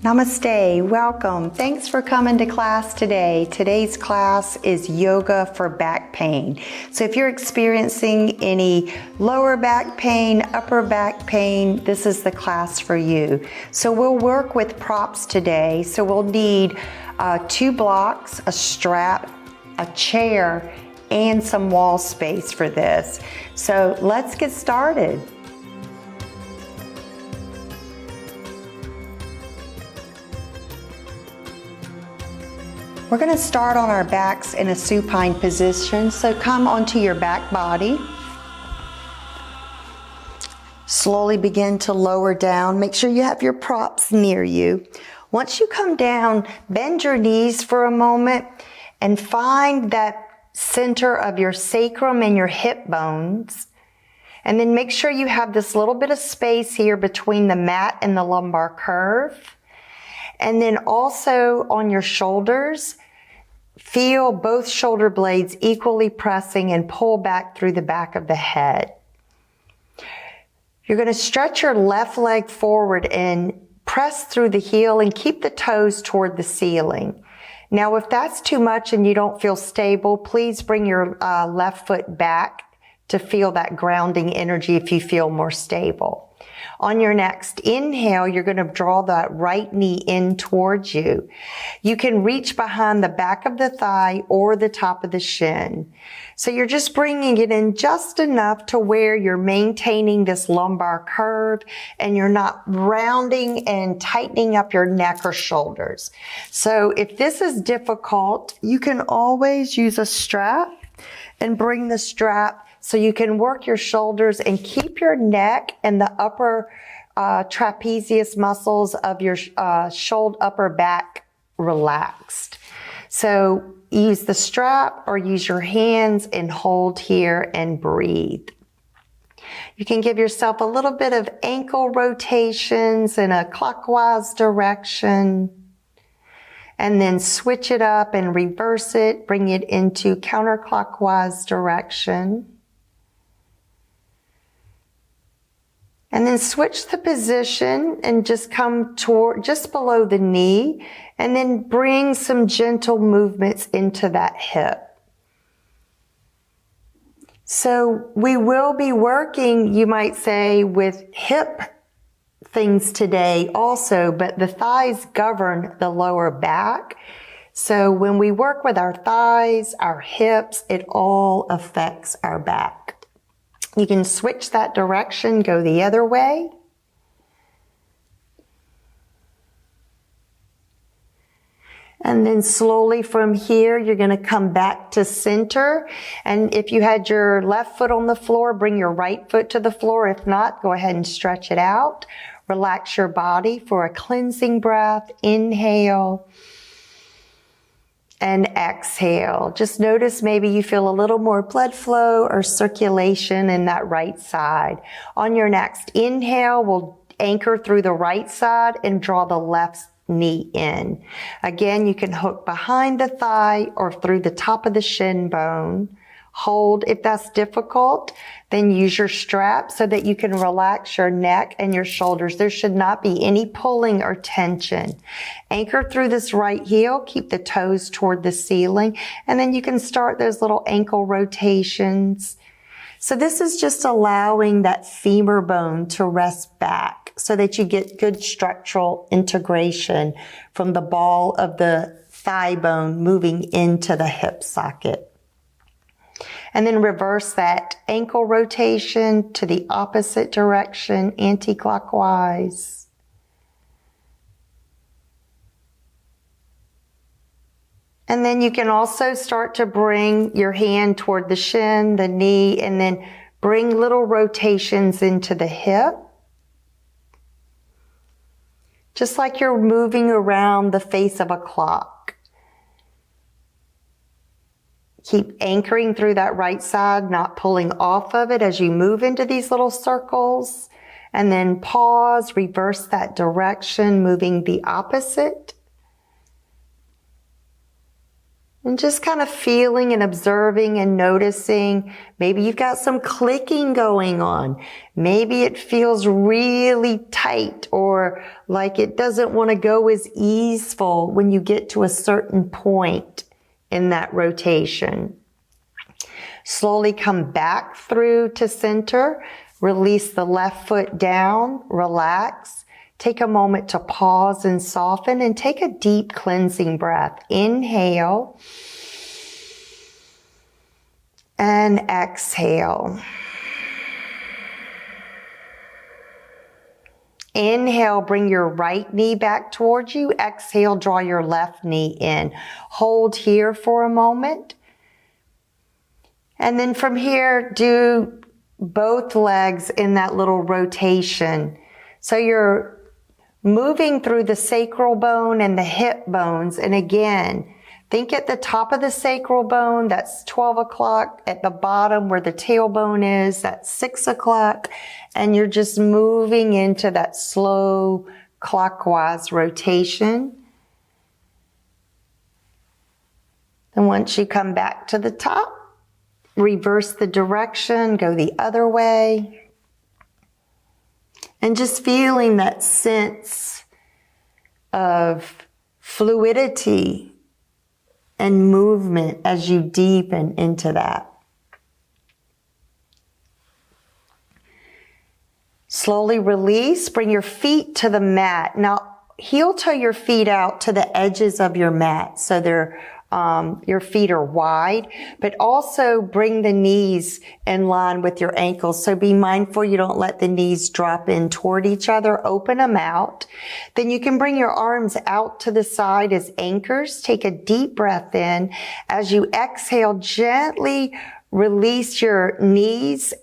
Namaste, welcome. Thanks for coming to class today. Today's class is yoga for back pain. So if you're experiencing any lower back pain, upper back pain, this is the class for you. So we'll work with props today. So we'll need 2 blocks, a strap, a chair, and some wall space for this. So let's get started. We're going to start on our backs in a supine position. So come onto your back body. Slowly begin to lower down. Make sure you have your props near you. Once you come down, bend your knees for a moment and find that center of your sacrum and your hip bones. And then make sure you have this little bit of space here between the mat and the lumbar curve. And then also on your shoulders, feel both shoulder blades equally pressing and pull back through the back of the head. You're going to stretch your left leg forward and press through the heel and keep the toes toward the ceiling. Now, if that's too much and you don't feel stable, please bring your left foot back to feel that grounding energy if you feel more stable. On your next inhale, you're going to draw that right knee in towards you. You can reach behind the back of the thigh or the top of the shin. So you're just bringing it in just enough to where you're maintaining this lumbar curve and you're not rounding and tightening up your neck or shoulders. So if this is difficult, you can always use a strap and bring the strap so you can work your shoulders and keep your neck and the upper trapezius muscles of your upper back relaxed. So use the strap or use your hands and hold here and breathe. You can give yourself a little bit of ankle rotations in a clockwise direction. And then switch it up and reverse it, bring it into counterclockwise direction. And then switch the position and just come toward just below the knee and then bring some gentle movements into that hip. So we will be working, you might say, with hip things today also, but the thighs govern the lower back. So when we work with our thighs, our hips, it all affects our back. You can switch that direction, go the other way. And then slowly from here, you're going to come back to center. And if you had your left foot on the floor, bring your right foot to the floor. If not, go ahead and stretch it out. Relax your body for a cleansing breath. Inhale. And exhale. Just notice maybe you feel a little more blood flow or circulation in that right side. On your next inhale, we'll anchor through the right side and draw the left knee in. Again, you can hook behind the thigh or through the top of the shin bone. Hold. If that's difficult, then use your strap so that you can relax your neck and your shoulders. There should not be any pulling or tension. Anchor through this right heel. Keep the toes toward the ceiling. And then you can start those little ankle rotations. So this is just allowing that femur bone to rest back so that you get good structural integration from the ball of the thigh bone moving into the hip socket. And then reverse that ankle rotation to the opposite direction, anti-clockwise. And then you can also start to bring your hand toward the shin, the knee, and then bring little rotations into the hip. Just like you're moving around the face of a clock. Keep anchoring through that right side, not pulling off of it as you move into these little circles. And then pause, reverse that direction, moving the opposite. And just kind of feeling and observing and noticing. Maybe you've got some clicking going on. Maybe it feels really tight or like it doesn't want to go as easeful when you get to a certain point in that rotation. Slowly come back through to center. Release the left foot down. Relax. Take a moment to pause and soften and take a deep cleansing breath. Inhale and exhale. Inhale, bring your right knee back towards you. Exhale, draw your left knee in. Hold here for a moment. And then from here, do both legs in that little rotation. So you're moving through the sacral bone and the hip bones. And again, think at the top of the sacral bone, that's 12 o'clock. At the bottom where the tailbone is, that's 6 o'clock. And you're just moving into that slow clockwise rotation. And once you come back to the top, reverse the direction, go the other way. And just feeling that sense of fluidity and movement as you deepen into that. Slowly release, bring your feet to the mat. Now, heel toe your feet out to the edges of your mat so your feet are wide, but also bring the knees in line with your ankles. So be mindful you don't let the knees drop in toward each other. Open them out. Then you can bring your arms out to the side as anchors. Take a deep breath in. As you exhale, gently release your knees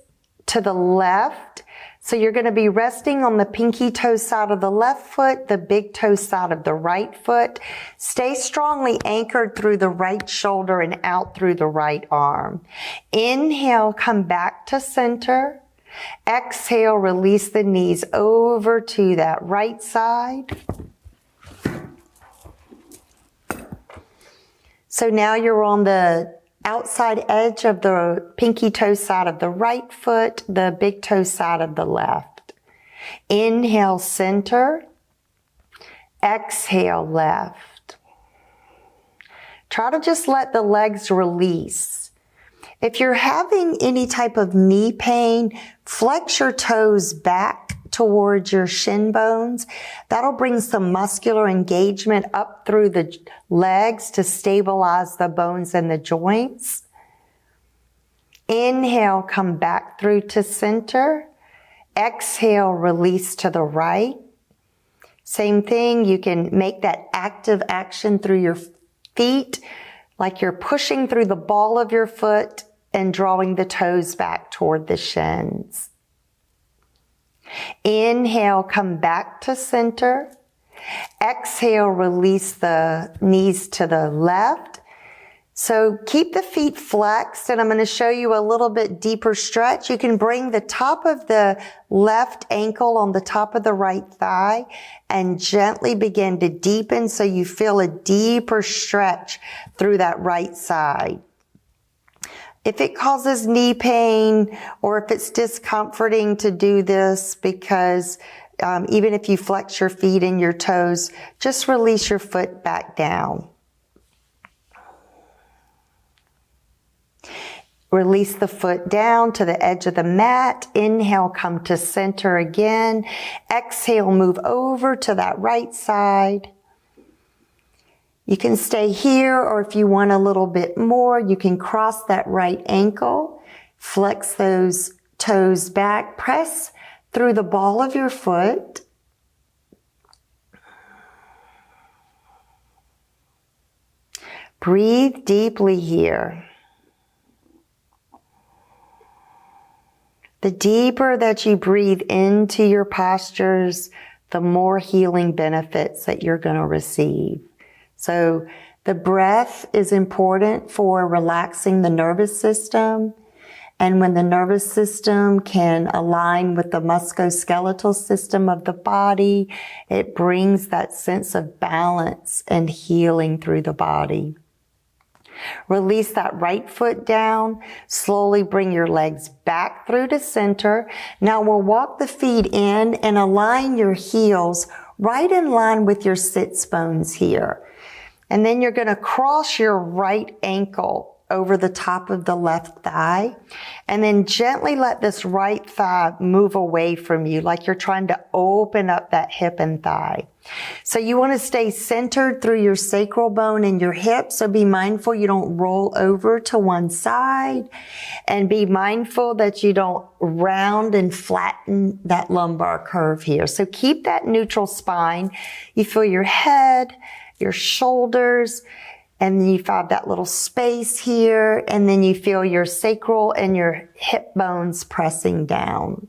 to the left. So you're going to be resting on the pinky toe side of the left foot, the big toe side of the right foot. Stay strongly anchored through the right shoulder and out through the right arm. Inhale, come back to center. Exhale, release the knees over to that right side. So now you're on the outside edge of the pinky toe side of the right foot, the big toe side of the left. Inhale, center. Exhale, left. Try to just let the legs release. If you're having any type of knee pain, flex your toes back towards your shin bones. That'll bring some muscular engagement up through the legs to stabilize the bones and the joints. Inhale, come back through to center. Exhale, release to the right. Same thing, you can make that active action through your feet, like you're pushing through the ball of your foot and drawing the toes back toward the shins. Inhale, come back to center. Exhale, release the knees to the left. So keep the feet flexed, and I'm going to show you a little bit deeper stretch. You can bring the top of the left ankle on the top of the right thigh and gently begin to deepen so you feel a deeper stretch through that right side. If it causes knee pain or if it's discomforting to do this, because even if you flex your feet and your toes, just release your foot back down. Release the foot down to the edge of the mat. Inhale, come to center again. Exhale, move over to that right side. You can stay here, or if you want a little bit more, you can cross that right ankle, flex those toes back, press through the ball of your foot. Breathe deeply here. The deeper that you breathe into your postures, the more healing benefits that you're going to receive. So the breath is important for relaxing the nervous system. And when the nervous system can align with the musculoskeletal system of the body, it brings that sense of balance and healing through the body. Release that right foot down. Slowly bring your legs back through to center. Now we'll walk the feet in and align your heels right in line with your sits bones here. And then you're going to cross your right ankle over the top of the left thigh, and then gently let this right thigh move away from you like you're trying to open up that hip and thigh. So you want to stay centered through your sacral bone and your hips, so be mindful you don't roll over to one side, and be mindful that you don't round and flatten that lumbar curve here. So keep that neutral spine. You feel your head, your shoulders, and then you find that little space here, and then you feel your sacral and your hip bones pressing down.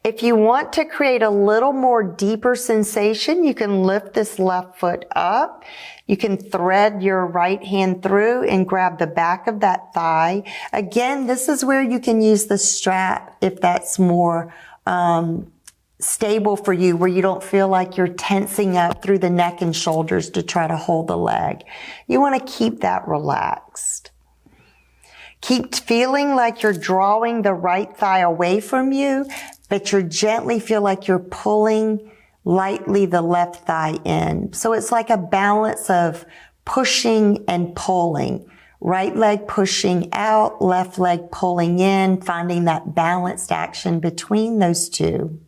If you want to create a little more deeper sensation, you can lift this left foot up. You can thread your right hand through and grab the back of that thigh. Again, this is where you can use the strap if that's more stable for you, where you don't feel like you're tensing up through the neck and shoulders to try to hold the leg. You want to keep that relaxed. Keep feeling like you're drawing the right thigh away from you, but you gently feel like you're pulling lightly the left thigh in. So it's like a balance of pushing and pulling. Right leg pushing out, left leg pulling in, finding that balanced action between those two.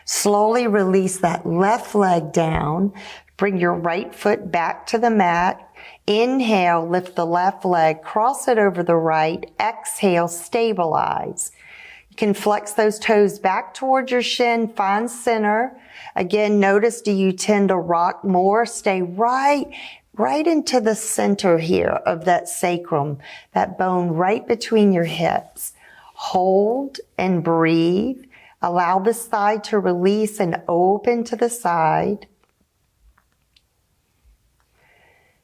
Slowly release that left leg down. Bring your right foot back to the mat. Inhale, lift the left leg, cross it over the right. Exhale, stabilize. You can flex those toes back towards your shin, find center. Again, notice, do you tend to rock more? Stay right into the center here of that sacrum, that bone right between your hips. Hold and breathe. Allow this thigh to release and open to the side.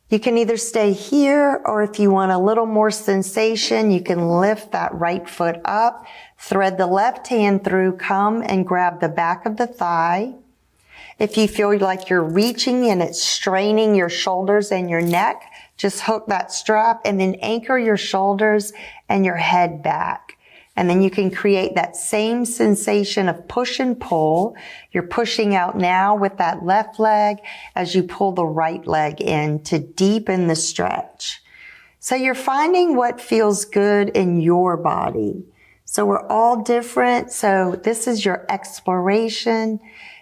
You can either stay here, or if you want a little more sensation, you can lift that right foot up, thread the left hand through, come and grab the back of the thigh. If you feel like you're reaching and it's straining your shoulders and your neck, just hook that strap and then anchor your shoulders and your head back. And then you can create that same sensation of push and pull. You're pushing out now with that left leg as you pull the right leg in to deepen the stretch. So you're finding what feels good in your body. So we're all different. So this is your exploration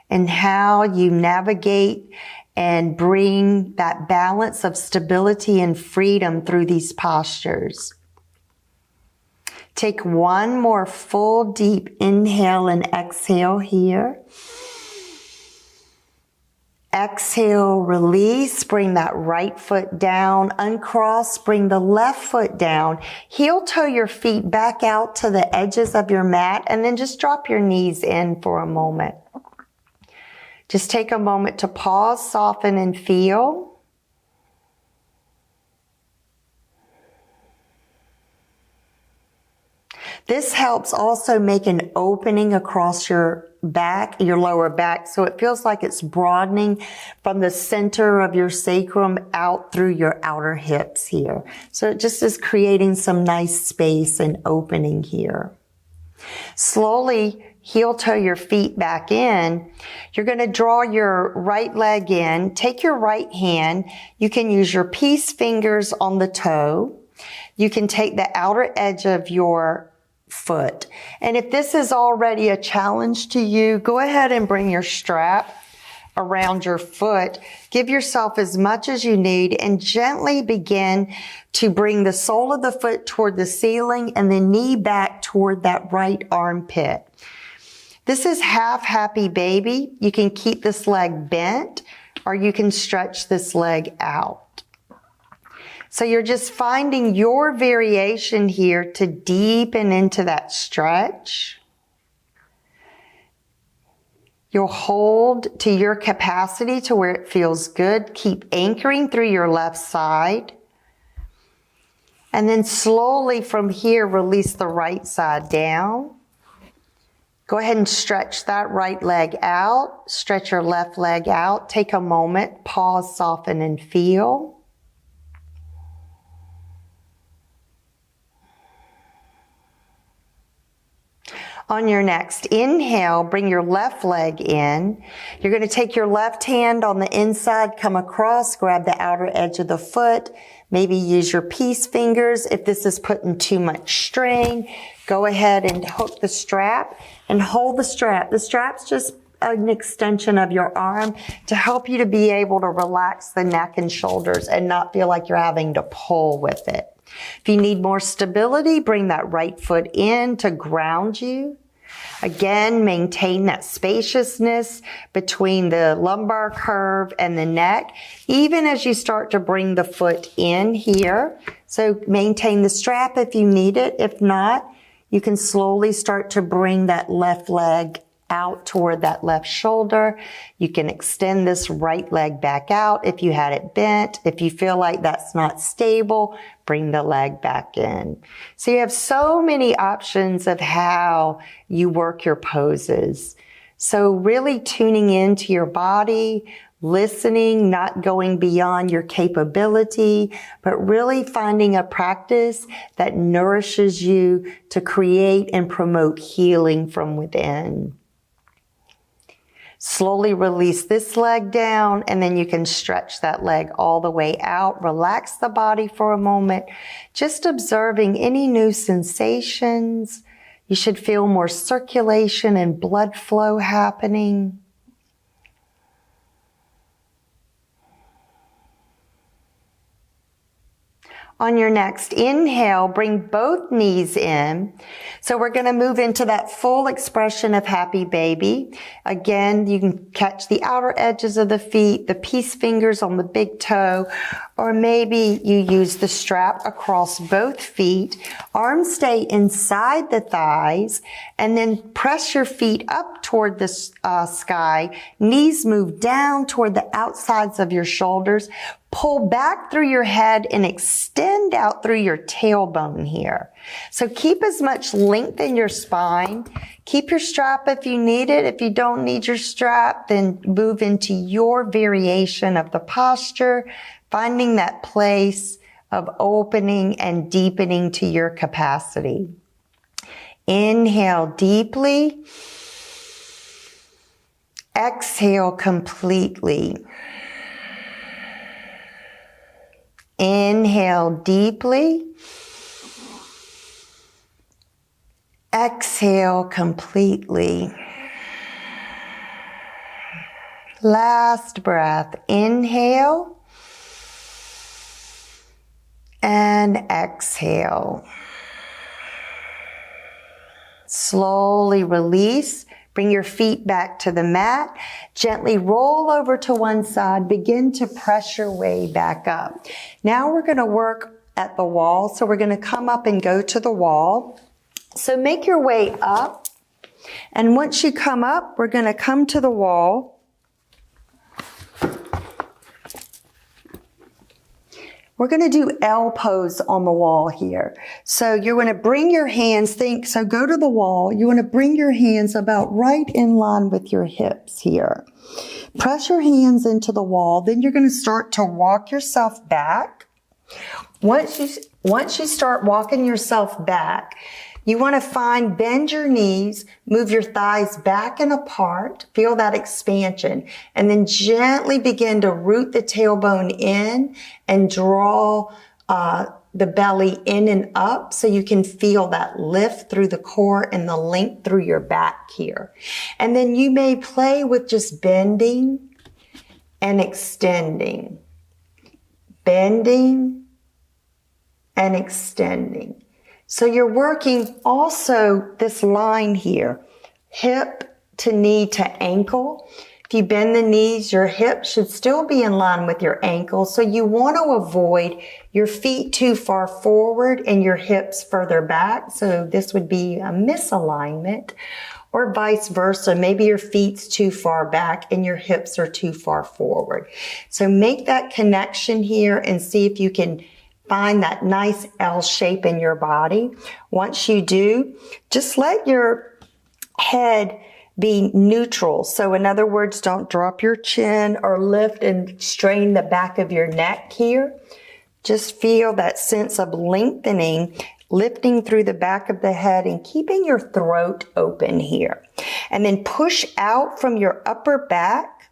and how you navigate and bring that balance of stability and freedom through these postures. Take one more full deep inhale and exhale here. Exhale, release, bring that right foot down, uncross, bring the left foot down. Heel toe your feet back out to the edges of your mat, and then just drop your knees in for a moment. Just take a moment to pause, soften, and feel. This helps also make an opening across your back, your lower back, so it feels like it's broadening from the center of your sacrum out through your outer hips here. So it just is creating some nice space and opening here. Slowly heel toe your feet back in. You're going to draw your right leg in. Take your right hand. You can use your peace fingers on the toe. You can take the outer edge of your foot. And if this is already a challenge to you, go ahead and bring your strap around your foot. Give yourself as much as you need and gently begin to bring the sole of the foot toward the ceiling and the knee back toward that right armpit. This is half happy baby. You can keep this leg bent or you can stretch this leg out. So you're just finding your variation here to deepen into that stretch. You'll hold to your capacity to where it feels good. Keep anchoring through your left side. And then slowly from here, release the right side down. Go ahead and stretch that right leg out. Stretch your left leg out. Take a moment, pause, soften, and feel. On your next inhale, bring your left leg in. You're going to take your left hand on the inside, come across, grab the outer edge of the foot. Maybe use your peace fingers. If this is putting too much strain, go ahead and hook the strap and hold the strap. The strap's just an extension of your arm to help you to be able to relax the neck and shoulders and not feel like you're having to pull with it. If you need more stability, bring that right foot in to ground you. Again, maintain that spaciousness between the lumbar curve and the neck, even as you start to bring the foot in here. So maintain the strap if you need it. If not, you can slowly start to bring that left leg out toward that left shoulder. You can extend this right leg back out if you had it bent. If you feel like that's not stable, bring the leg back in. So you have so many options of how you work your poses. So really tuning into your body, listening, not going beyond your capability, but really finding a practice that nourishes you to create and promote healing from within. Slowly release this leg down, and then you can stretch that leg all the way out. Relax the body for a moment, just observing any new sensations. You should feel more circulation and blood flow happening. On your next inhale, bring both knees in. So we're going to move into that full expression of happy baby. Again, you can catch the outer edges of the feet, the peace fingers on the big toe, or maybe you use the strap across both feet. Arms stay inside the thighs, and then press your feet up toward the sky. Knees move down toward the outsides of your shoulders. Pull back through your head and extend out through your tailbone here. So keep as much length in your spine. Keep your strap if you need it. If you don't need your strap, then move into your variation of the posture, finding that place of opening and deepening to your capacity. Inhale deeply. Exhale completely. Inhale deeply. Exhale completely. Last breath. Inhale and exhale. Slowly release. Bring your feet back to the mat. Gently roll over to one side. Begin to press your way back up. Now we're going to work at the wall. So we're going to come up and go to the wall. So make your way up. And once you come up, we're going to come to the wall. We're going to do L pose on the wall here. So you're going to bring your hands, go to the wall. You want to bring your hands about right in line with your hips here. Press your hands into the wall. Then you're going to start to walk yourself back. Once you start walking yourself back, you want to bend your knees, move your thighs back and apart, feel that expansion, and then gently begin to root the tailbone in and draw the belly in and up so you can feel that lift through the core and the length through your back here. And then you may play with just bending and extending, bending and extending. So you're working also this line here, hip to knee to ankle. If you bend the knees, your hips should still be in line with your ankles. So you want to avoid your feet too far forward and your hips further back. So this would be a misalignment, or vice versa. Maybe your feet's too far back and your hips are too far forward. So make that connection here and see if you can find that nice L shape in your body. Once you do, just let your head be neutral. So in other words, don't drop your chin or lift and strain the back of your neck here. Just feel that sense of lengthening lifting through the back of the head and keeping your throat open here. And then push out from your upper back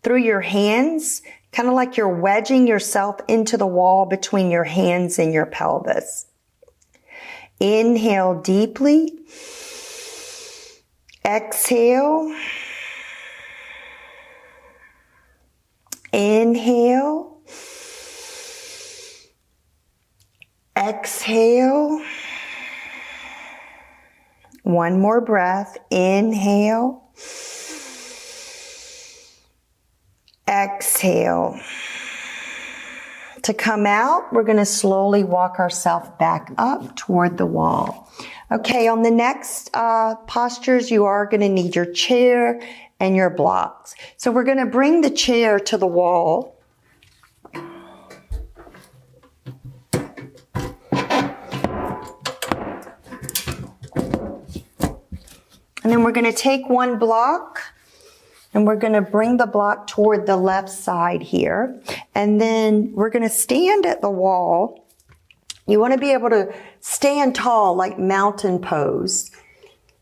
through your hands, kind of like you're wedging yourself into the wall between your hands and your pelvis. Inhale deeply. Exhale. Inhale. Exhale. One more breath. Inhale. Exhale. To come out, we're going to slowly walk ourselves back up toward the wall. Okay, on the next postures, you are going to need your chair and your blocks. So we're going to bring the chair to the wall. And then we're going to take one block and we're going to bring the block toward the left side here. And then we're going to stand at the wall. You want to be able to stand tall like mountain pose.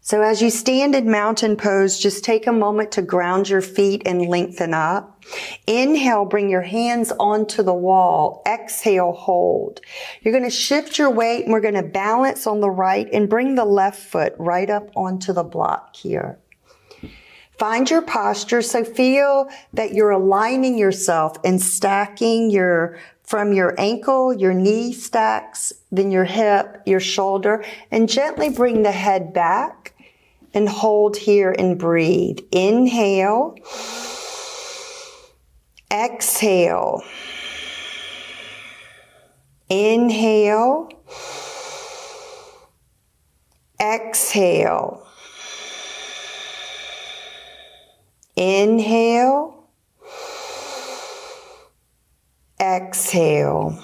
So as you stand in mountain pose, just take a moment to ground your feet and lengthen up. Inhale, bring your hands onto the wall. Exhale, hold. You're going to shift your weight and we're going to balance on the right and bring the left foot right up onto the block here. Find your posture. So feel that you're aligning yourself and stacking from your ankle, your knee stacks, then your hip, your shoulder, and gently bring the head back. And hold here and breathe. Inhale. Exhale. Inhale. Exhale. Inhale. Exhale.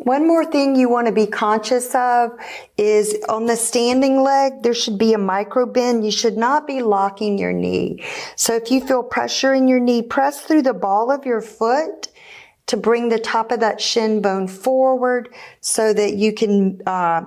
One more thing you want to be conscious of is on the standing leg, there should be a micro bend. You should not be locking your knee. So if you feel pressure in your knee, press through the ball of your foot to bring the top of that shin bone forward so that you can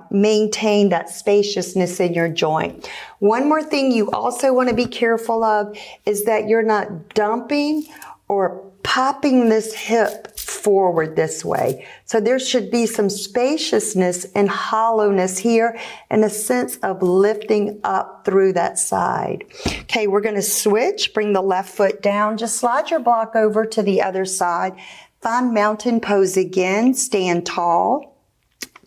maintain that spaciousness in your joint. One more thing you also want to be careful of is that you're not dumping or popping this hip forward this way. So there should be some spaciousness and hollowness here and a sense of lifting up through that side. Okay, we're going to switch, bring the left foot down, just slide your block over to the other side. Find mountain pose again, stand tall.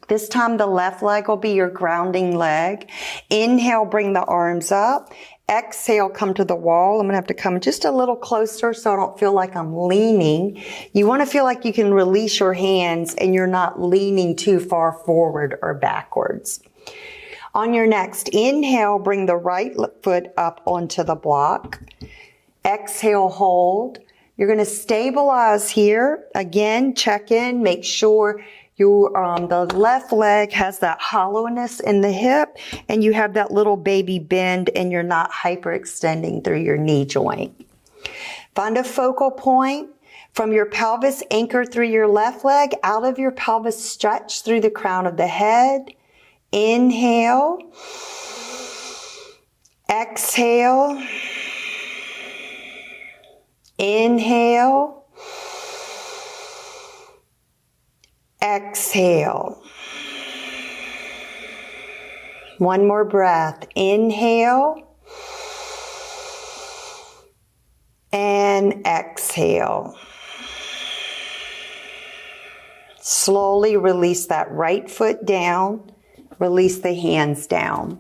This time the left leg will be your grounding leg. Inhale, bring the arms up. Exhale, come to the wall. I'm going to have to come just a little closer so I don't feel like I'm leaning. You want to feel like you can release your hands and you're not leaning too far forward or backwards. On your next inhale, bring the right foot up onto the block. Exhale, hold. You're going to stabilize here. Again, check in, make sure the left leg has that hollowness in the hip and you have that little baby bend and you're not hyperextending through your knee joint. Find a focal point from your pelvis, anchor through your left leg, out of your pelvis, stretch through the crown of the head. Inhale. Exhale. Inhale. Exhale. One more breath. Inhale. And exhale. Slowly release that right foot down. Release the hands down.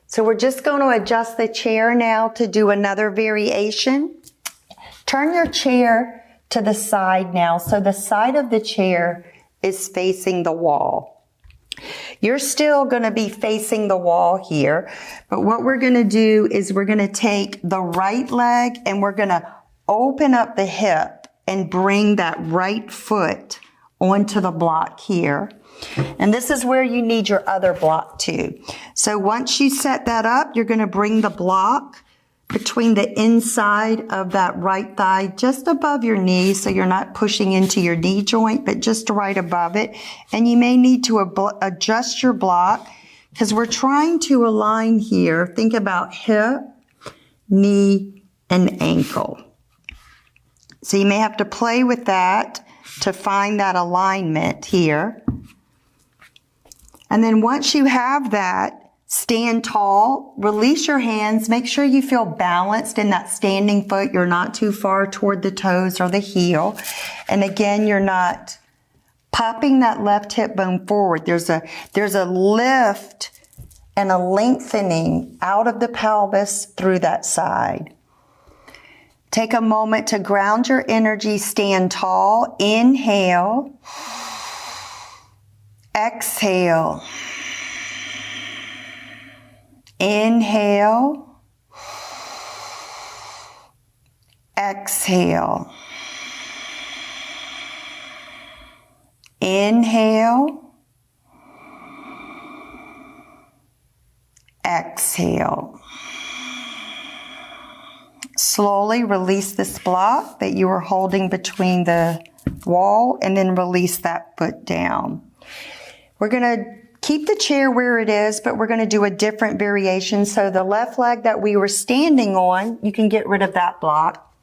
So we're just going to adjust the chair now to do another variation. Turn your chair to the side now. So the side of the chair is facing the wall. You're still going to be facing the wall here, but what we're going to do is we're going to take the right leg and we're going to open up the hip and bring that right foot onto the block here. And this is where you need your other block too. So once you set that up, you're going to bring the block between the inside of that right thigh, just above your knee, so you're not pushing into your knee joint, but just right above it. And you may need to adjust your block because we're trying to align here. Think about hip, knee, and ankle. So you may have to play with that to find that alignment here. And then once you have that, stand tall, release your hands, make sure you feel balanced in that standing foot. You're not too far toward the toes or the heel. And again, you're not popping that left hip bone forward. There's a lift and a lengthening out of the pelvis through that side. Take a moment to ground your energy, stand tall, inhale, exhale. Inhale, exhale. Inhale, exhale. Slowly release this block that you were holding between the wall and then release that foot down. We're going to keep the chair where it is, but we're going to do a different variation. So the left leg that we were standing on, you can get rid of that block.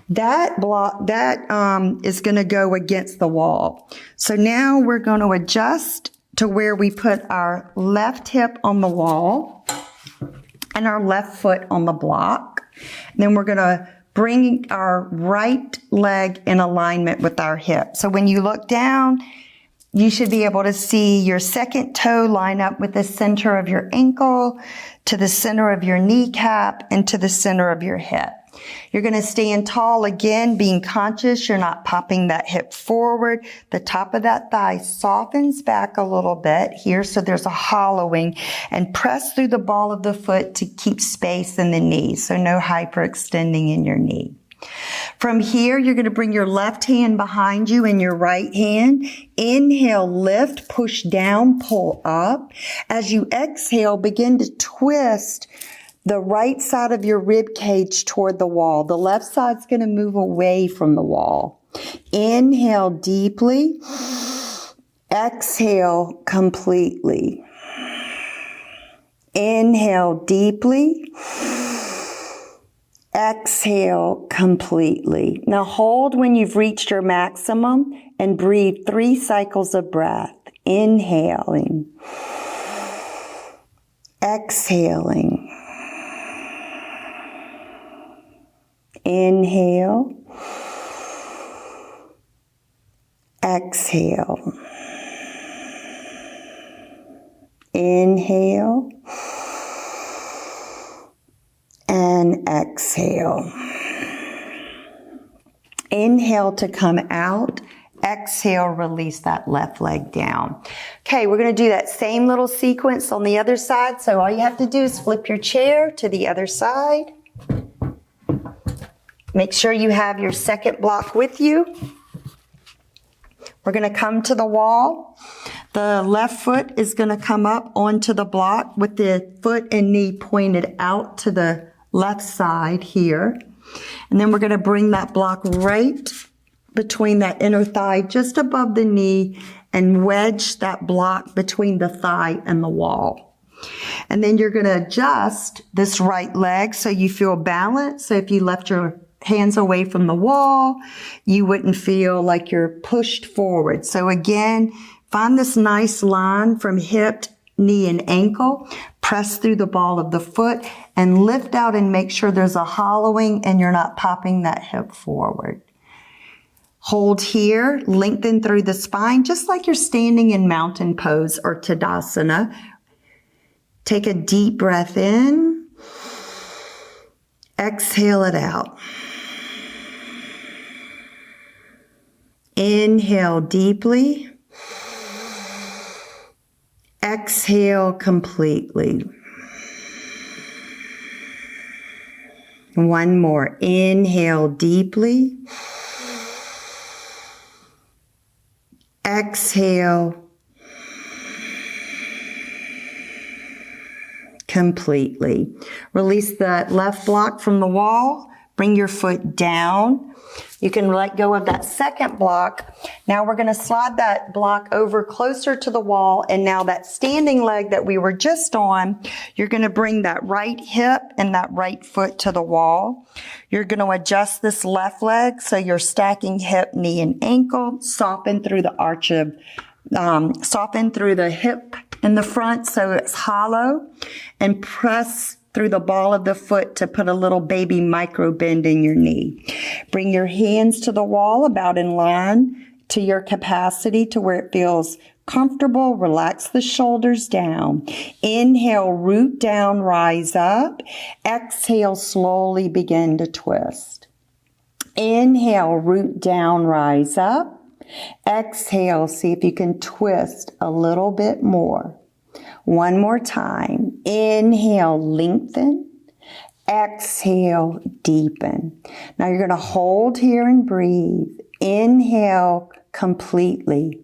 That block, is going to go against the wall. So now we're going to adjust to where we put our left hip on the wall and our left foot on the block. And then we're going to bring our right leg in alignment with our hip. So when you look down, you should be able to see your second toe line up with the center of your ankle, to the center of your kneecap, and to the center of your hip. You're going to stand tall again, being conscious you're not popping that hip forward. The top of that thigh softens back a little bit here, so there's a hollowing, and press through the ball of the foot to keep space in the knee, so no hyperextending in your knee. From here, you're going to bring your left hand behind you and your right hand. Inhale, lift, push down, pull up. As you exhale, begin to twist the right side of your rib cage toward the wall. The left side's going to move away from the wall. Inhale deeply. Exhale completely. Inhale deeply. Exhale completely. Now hold when you've reached your maximum and breathe 3 cycles of breath. Inhaling. Exhaling. Inhale. Exhale. Inhale. And exhale. Inhale to come out. Exhale, release that left leg down. Okay, we're going to do that same little sequence on the other side. So all you have to do is flip your chair to the other side. Make sure you have your second block with you. We're going to come to the wall. The left foot is going to come up onto the block with the foot and knee pointed out to the left side here. And then we're going to bring that block right between that inner thigh, just above the knee, and wedge that block between the thigh and the wall. And then you're going to adjust this right leg so you feel balanced. So if you left your hands away from the wall, you wouldn't feel like you're pushed forward. So again, find this nice line from hip, knee, and ankle. Press through the ball of the foot and lift out and make sure there's a hollowing and you're not popping that hip forward. Hold here, lengthen through the spine, just like you're standing in mountain pose or Tadasana. Take a deep breath in. Exhale it out. Inhale deeply. Exhale completely. One more. Inhale deeply. Exhale. completely. Release the left block from the wall. Bring your foot down. You can let go of that second block. Now we're going to slide that block over closer to the wall. And now that standing leg that we were just on, you're going to bring that right hip and that right foot to the wall. You're going to adjust this left leg so you're stacking hip, knee, and ankle. Soften through the arch of, soften through the hip in the front so it's hollow. And press through the ball of the foot to put a little baby micro bend in your knee. Bring your hands to the wall about in line to your capacity to where it feels comfortable. Relax the shoulders down. Inhale, root down, rise up. Exhale, slowly begin to twist. Inhale, root down, rise up. Exhale, see if you can twist a little bit more. One more time. Inhale, lengthen. Exhale, deepen. Now you're going to hold here and breathe. Inhale completely.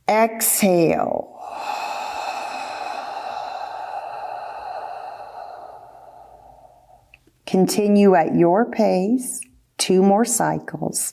Exhale. Continue at your pace. 2 more cycles.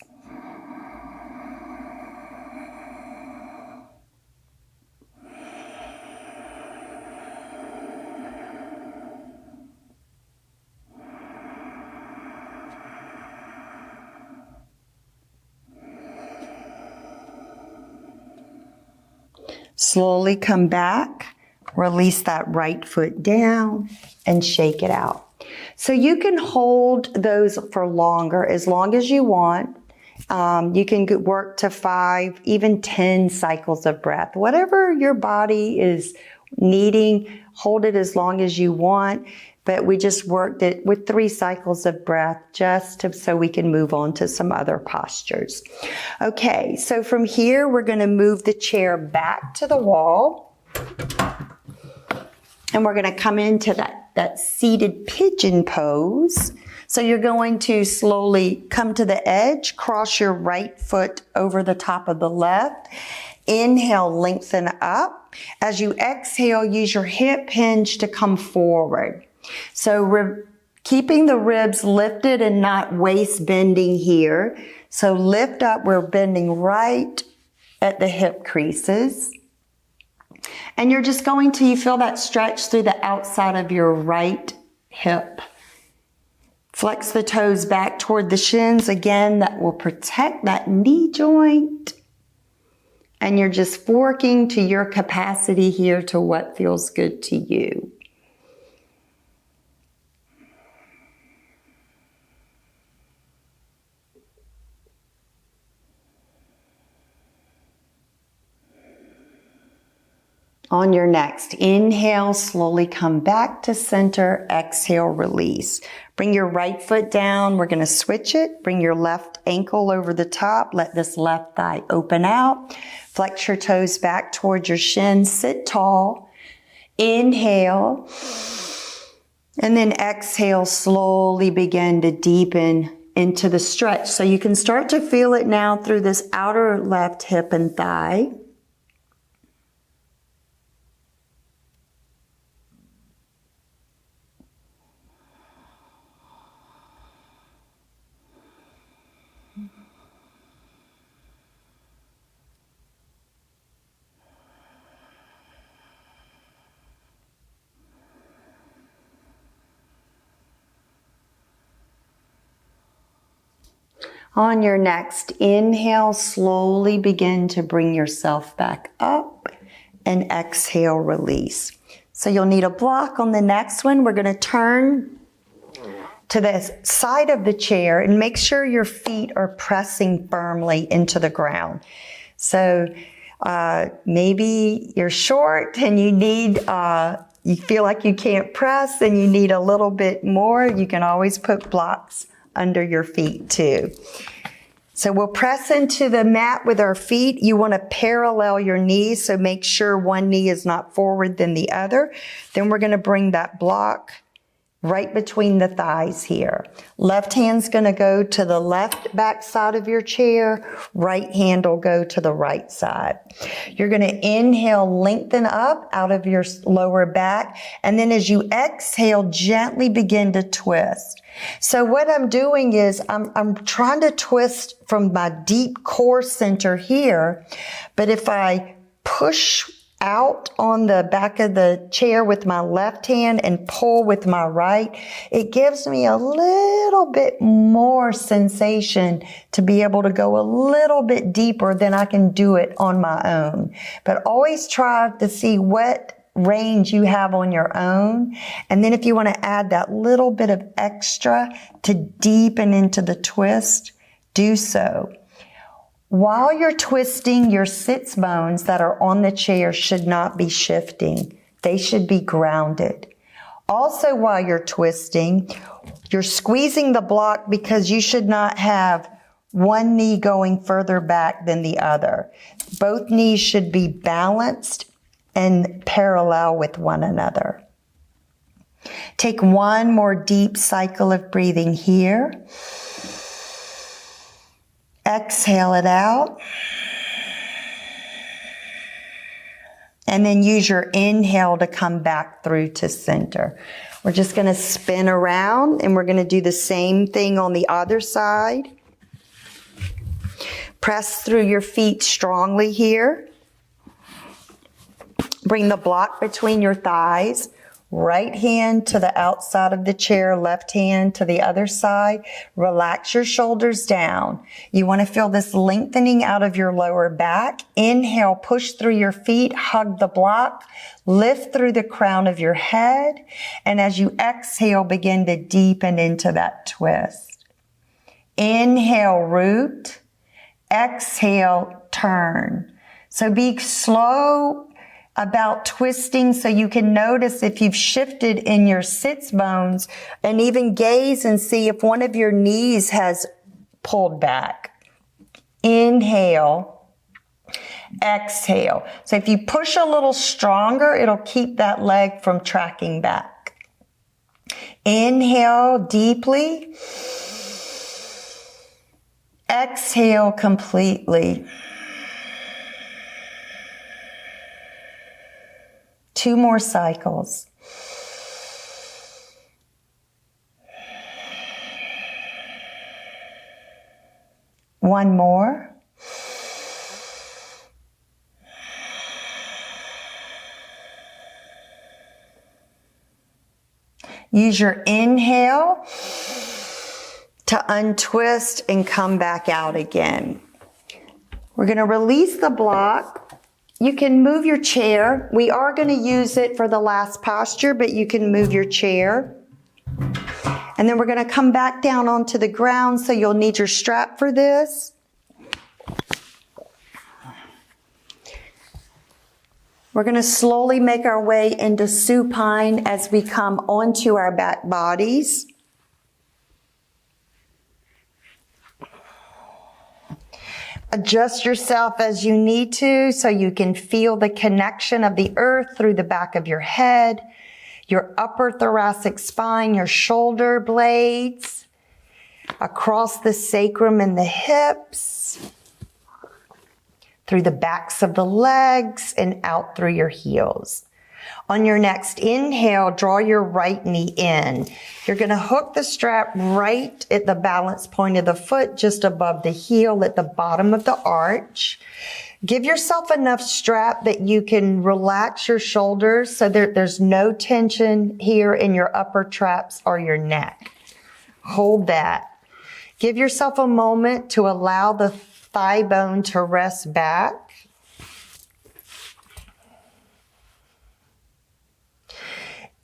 Slowly come back, release that right foot down, and shake it out. So you can hold those for longer, as long as you want. You can work to 5, even 10 cycles of breath. Whatever your body is needing, hold it as long as you want. But we just worked it with 3 cycles of breath so we can move on to some other postures. Okay, so from here, we're going to move the chair back to the wall. And we're going to come into that seated pigeon pose. So you're going to slowly come to the edge, cross your right foot over the top of the left. Inhale, lengthen up. As you exhale, use your hip hinge to come forward. So keeping the ribs lifted and not waist bending here. So lift up, we're bending right at the hip creases. And you're just going to, you feel that stretch through the outside of your right hip. Flex the toes back toward the shins. Again, that will protect that knee joint. And you're just forking to your capacity here to what feels good to you. On your next inhale, slowly come back to center. Exhale, release. Bring your right foot down. We're going to switch it. Bring your left ankle over the top. Let this left thigh open out. Flex your toes back towards your shins. Sit tall. Inhale. And then exhale, slowly begin to deepen into the stretch. So you can start to feel it now through this outer left hip and thigh. On your next inhale, slowly begin to bring yourself back up and exhale, release. So you'll need a block on the next one. We're going to turn to the side of the chair and make sure your feet are pressing firmly into the ground. So maybe you're short and you need, you feel like you can't press and you need a little bit more. You can always put blocks under your feet too. So we'll press into the mat with our feet. You want to parallel your knees, so make sure one knee is not forward than the other. Then we're going to bring that block right between the thighs here. Left hand's going to go to the left back side of your chair. Right hand will go to the right side. You're going to inhale, lengthen up out of your lower back. And then as you exhale, gently begin to twist. So what I'm doing is I'm trying to twist from my deep core center here. But if I push out on the back of the chair with my left hand and pull with my right, it gives me a little bit more sensation to be able to go a little bit deeper than I can do it on my own. But always try to see what range you have on your own. And then if you want to add that little bit of extra to deepen into the twist, do so. While you're twisting, your sits bones that are on the chair should not be shifting. They should be grounded. Also, while you're twisting, you're squeezing the block because you should not have one knee going further back than the other. Both knees should be balanced and parallel with one another. Take one more deep cycle of breathing here. Exhale it out. And then use your inhale to come back through to center. We're just going to spin around and we're going to do the same thing on the other side. Press through your feet strongly here. Bring the block between your thighs. Right hand to the outside of the chair, left hand to the other side. Relax your shoulders down. You want to feel this lengthening out of your lower back. Inhale, push through your feet, hug the block, lift through the crown of your head. And as you exhale, begin to deepen into that twist. Inhale, root. Exhale, turn. So be slow about twisting so you can notice if you've shifted in your sits bones, and even gaze and see if one of your knees has pulled back. Inhale, exhale. So if you push a little stronger, it'll keep that leg from tracking back. Inhale deeply. Exhale completely. 2 more cycles. One more. Use your inhale to untwist and come back out again. We're going to release the block. You can move your chair. We are going to use it for the last posture, but you can move your chair. And then we're going to come back down onto the ground, so you'll need your strap for this. We're going to slowly make our way into supine as we come onto our back bodies. Adjust yourself as you need to so you can feel the connection of the earth through the back of your head, your upper thoracic spine, your shoulder blades, across the sacrum and the hips, through the backs of the legs, and out through your heels. On your next inhale, draw your right knee in. You're going to hook the strap right at the balance point of the foot, just above the heel at the bottom of the arch. Give yourself enough strap that you can relax your shoulders so there's no tension here in your upper traps or your neck. Hold that. Give yourself a moment to allow the thigh bone to rest back.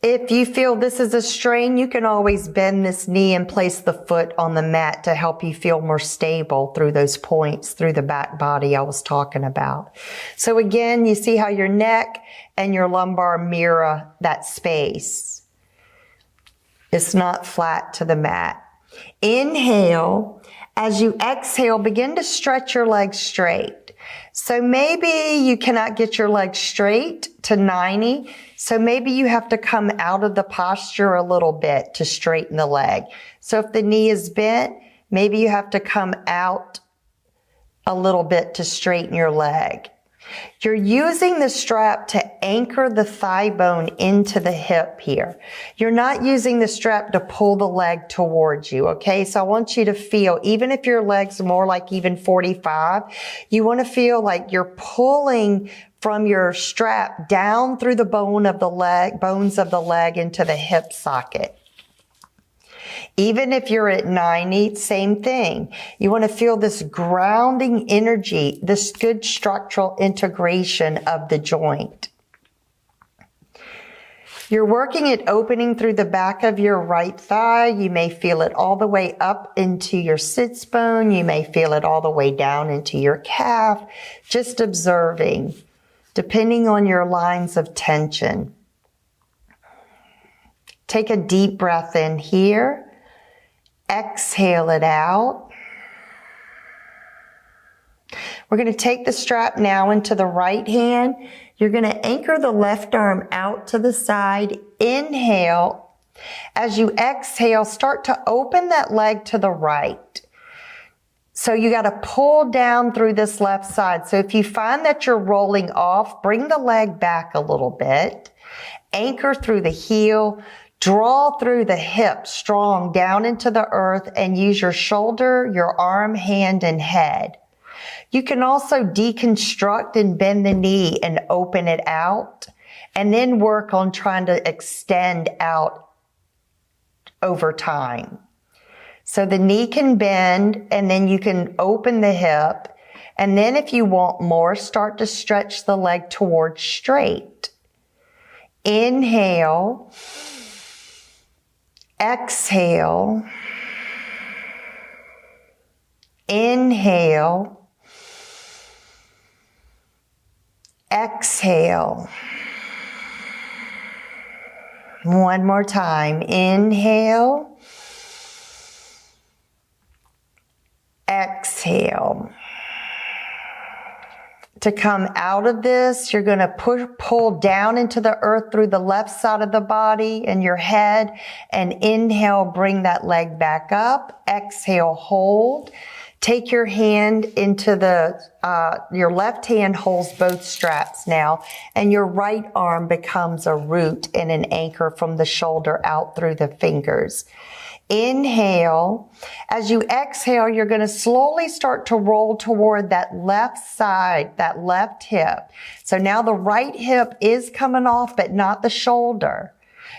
If you feel this is a strain, you can always bend this knee and place the foot on the mat to help you feel more stable through those points, through the back body I was talking about. So again, you see how your neck and your lumbar mirror that space. It's not flat to the mat. Inhale. As you exhale, begin to stretch your legs straight. So maybe you cannot get your legs straight to 90. So maybe you have to come out of the posture a little bit to straighten the leg. So if the knee is bent, maybe you have to come out a little bit to straighten your leg. You're using the strap to anchor the thigh bone into the hip here. You're not using the strap to pull the leg towards you, okay? So I want you to feel, even if your leg's more like even 45, you want to feel like you're pulling from your strap down through the bones of the leg into the hip socket. Even if you're at 90, same thing. You want to feel this grounding energy, this good structural integration of the joint. You're working at opening through the back of your right thigh. You may feel it all the way up into your sits bone. You may feel it all the way down into your calf. Just observing, depending on your lines of tension. Take a deep breath in here. Exhale it out. We're going to take the strap now into the right hand. You're going to anchor the left arm out to the side. Inhale. As you exhale, start to open that leg to the right. So you got to pull down through this left side. So if you find that you're rolling off, bring the leg back a little bit. Anchor through the heel. Draw through the hip strong down into the earth and use your shoulder, your arm, hand, and head. You can also deconstruct and bend the knee and open it out, and then work on trying to extend out over time. So the knee can bend, and then you can open the hip, and then if you want more, start to stretch the leg towards straight. Inhale. Exhale. Inhale. Exhale. One more time. Inhale. Exhale. To come out of this, you're going to pull down into the earth through the left side of the body and your head. And inhale, bring that leg back up. Exhale, hold. Take your hand into your left hand holds both straps now, and your right arm becomes a root and an anchor from the shoulder out through the fingers. Inhale. As you exhale, you're going to slowly start to roll toward that left side, that left hip. So now the right hip is coming off, but not the shoulder.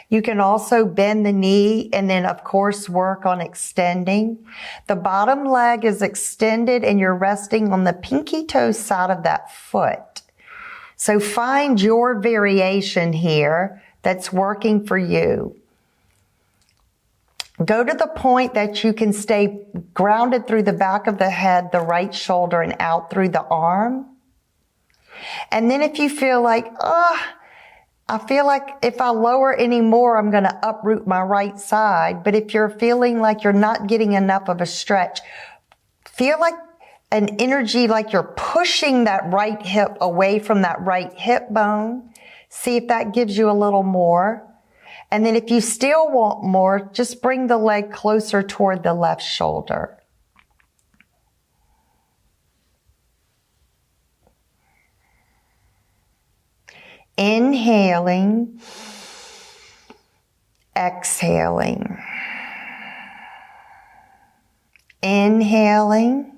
You can also bend the knee and then, of course, work on extending. The bottom leg is extended and you're resting on the pinky toe side of that foot. So find your variation here that's working for you. Go to the point that you can stay grounded through the back of the head, the right shoulder, and out through the arm. And then if you feel like, I feel like if I lower any more, I'm going to uproot my right side. But if you're feeling like you're not getting enough of a stretch, feel like an energy like you're pushing that right hip away from that right hip bone. See if that gives you a little more. And then if you still want more, just bring the leg closer toward the left shoulder. Inhaling, exhaling. Inhaling,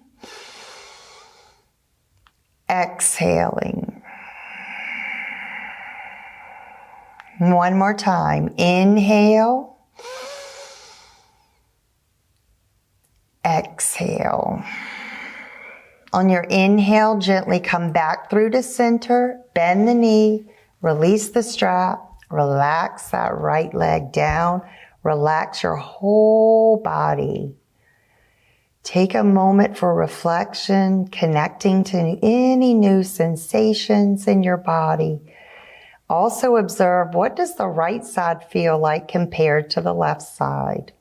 exhaling. One more time. Inhale. Exhale. On your inhale, gently come back through to center. Bend the knee. Release the strap. Relax that right leg down. Relax your whole body. Take a moment for reflection, connecting to any new sensations in your body. Also observe, what does the right side feel like compared to the left side?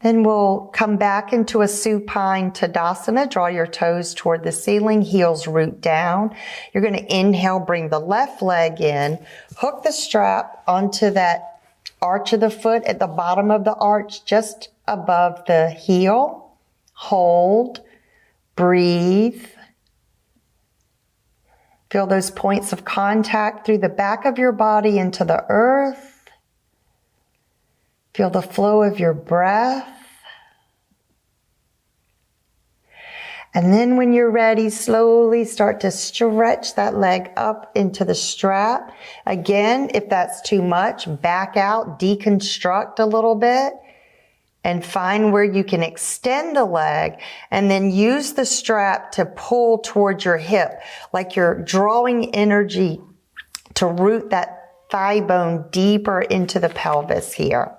Then we'll come back into a supine Tadasana. Draw your toes toward the ceiling, heels root down. You're going to inhale, bring the left leg in, hook the strap onto that arch of the foot at the bottom of the arch, just above the heel. Hold, breathe. Feel those points of contact through the back of your body into the earth. Feel the flow of your breath. And then when you're ready, slowly start to stretch that leg up into the strap. Again, if that's too much, back out, deconstruct a little bit, and find where you can extend the leg, and then use the strap to pull towards your hip, like you're drawing energy to root that thigh bone deeper into the pelvis here.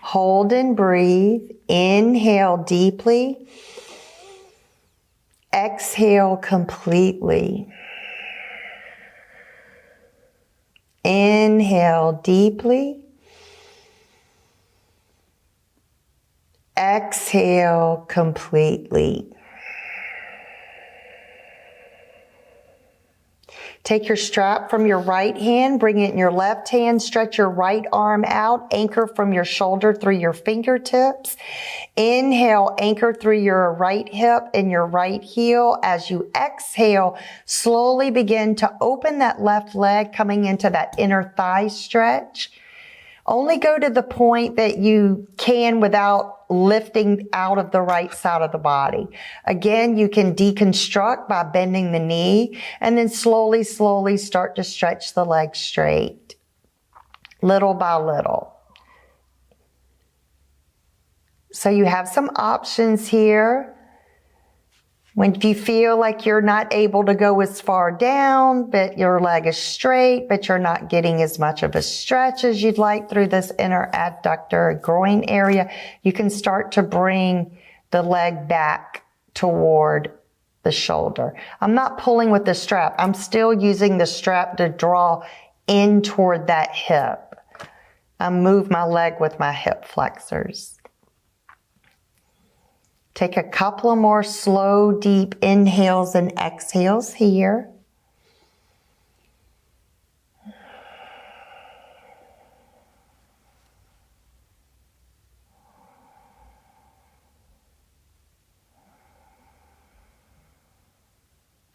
Hold and breathe. Inhale deeply. Exhale completely. Inhale deeply. Exhale completely. Take your strap from your right hand, bring it in your left hand, stretch your right arm out, anchor from your shoulder through your fingertips. Inhale, anchor through your right hip and your right heel. As you exhale, slowly begin to open that left leg, coming into that inner thigh stretch. Only go to the point that you can without lifting out of the right side of the body. Again, you can deconstruct by bending the knee, and then slowly start to stretch the leg straight, little by little. So you have some options here. When you feel like you're not able to go as far down, but your leg is straight, but you're not getting as much of a stretch as you'd like through this inner adductor groin area, you can start to bring the leg back toward the shoulder. I'm not pulling with the strap. I'm still using the strap to draw in toward that hip. I move my leg with my hip flexors. Take a couple of more slow, deep inhales and exhales here.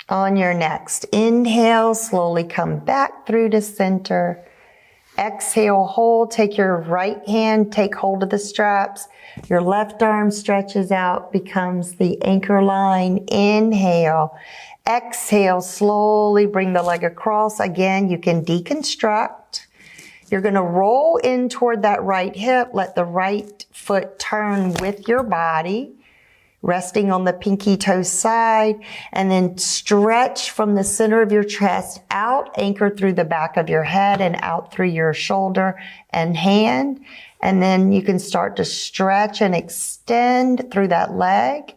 On your next inhale, slowly come back through to center. Exhale, hold. Take your right hand, take hold of the straps. Your left arm stretches out, becomes the anchor line. Inhale. Exhale, slowly bring the leg across. Again, you can deconstruct. You're going to roll in toward that right hip. Let the right foot turn with your body, resting on the pinky toe side, and then stretch from the center of your chest out, anchor through the back of your head and out through your shoulder and hand. And then you can start to stretch and extend through that leg.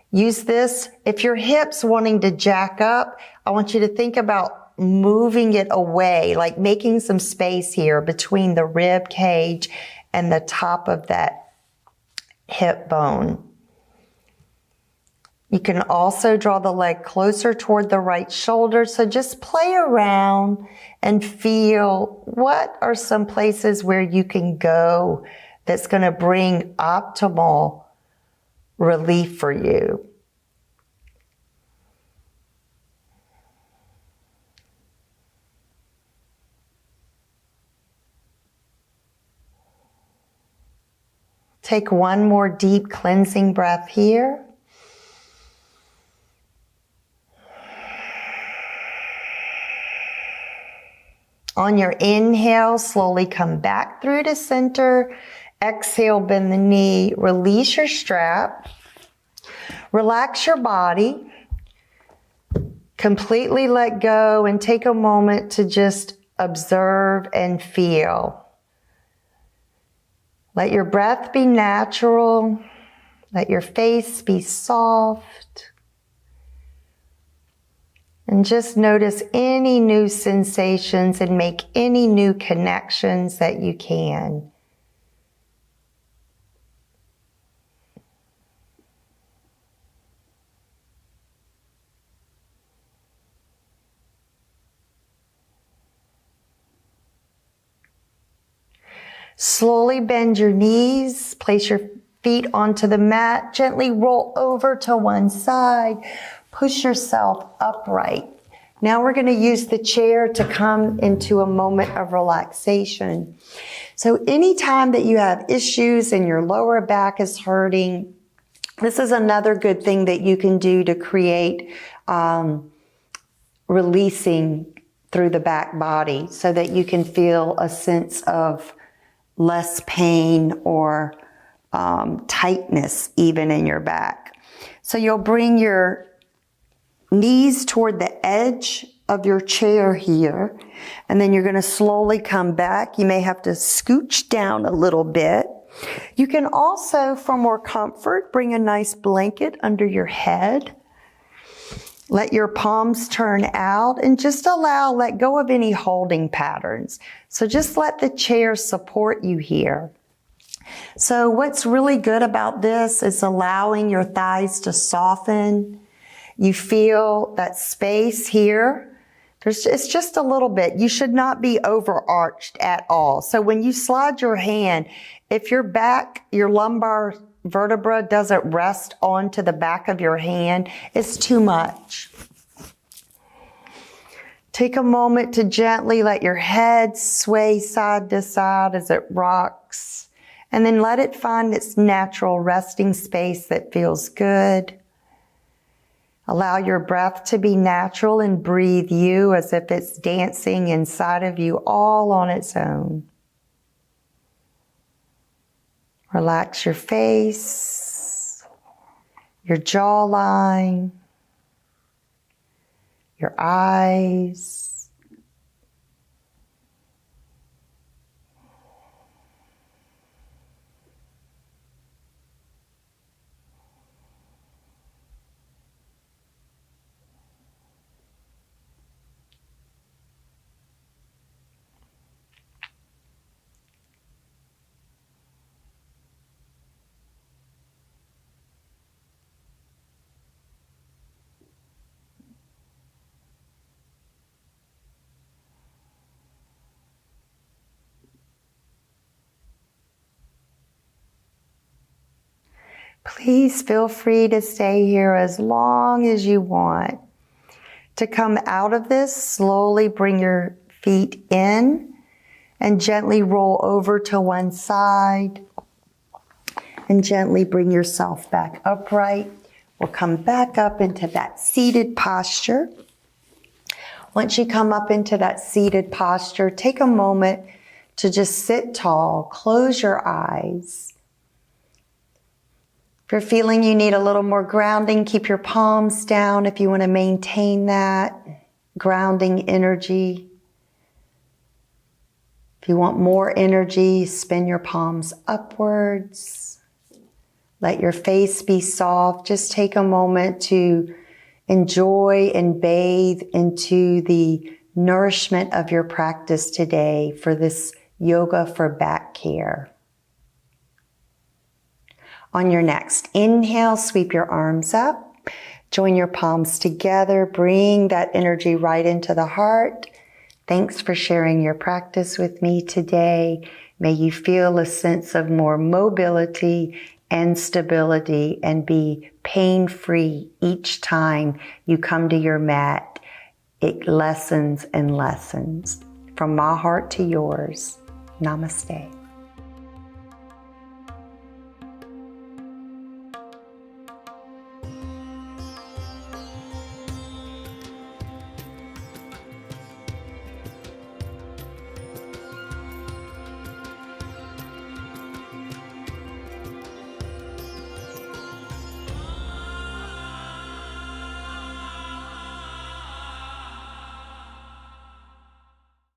Use this. If your hip's wanting to jack up, I want you to think about moving it away, like making some space here between the rib cage and the top of that hip bone. You can also draw the leg closer toward the right shoulder. So just play around and feel what are some places where you can go that's going to bring optimal relief for you. Take one more deep cleansing breath here. On your inhale, slowly come back through to center. Exhale, bend the knee, release your strap. Relax your body. Completely let go and take a moment to just observe and feel. Let your breath be natural. Let your face be soft. And just notice any new sensations and make any new connections that you can. Slowly bend your knees, place your feet onto the mat, gently roll over to one side, push yourself upright. Now we're going to use the chair to come into a moment of relaxation. So anytime that you have issues and your lower back is hurting, this is another good thing that you can do to create releasing through the back body so that you can feel a sense of less pain or tightness even in your back. So you'll bring your knees toward the edge of your chair here, and then you're going to slowly come back. You may have to scooch down a little bit. You can also, for more comfort, bring a nice blanket under your head. Let your palms turn out and just let go of any holding patterns. So just let the chair support you here. So what's really good about this is allowing your thighs to soften. You feel that space here. It's just a little bit. You should not be overarched at all. So when you slide your hand, if your back, your lumbar vertebra doesn't rest onto the back of your hand, it's too much. Take a moment to gently let your head sway side to side as it rocks, and then let it find its natural resting space that feels good. Allow your breath to be natural and breathe you as if it's dancing inside of you all on its own. Relax your face, your jawline, your eyes. Please feel free to stay here as long as you want. To come out of this, slowly bring your feet in and gently roll over to one side and gently bring yourself back upright. We'll come back up into that seated posture. Once you come up into that seated posture, take a moment to just sit tall, close your eyes. If you're feeling you need a little more grounding, keep your palms down if you want to maintain that grounding energy. If you want more energy, spin your palms upwards. Let your face be soft. Just take a moment to enjoy and bathe into the nourishment of your practice today for this yoga for back care. On your next inhale, sweep your arms up, join your palms together, bring that energy right into the heart. Thanks for sharing your practice with me today. May you feel a sense of more mobility and stability and be pain-free each time you come to your mat. It lessens and lessens. From my heart to yours, namaste.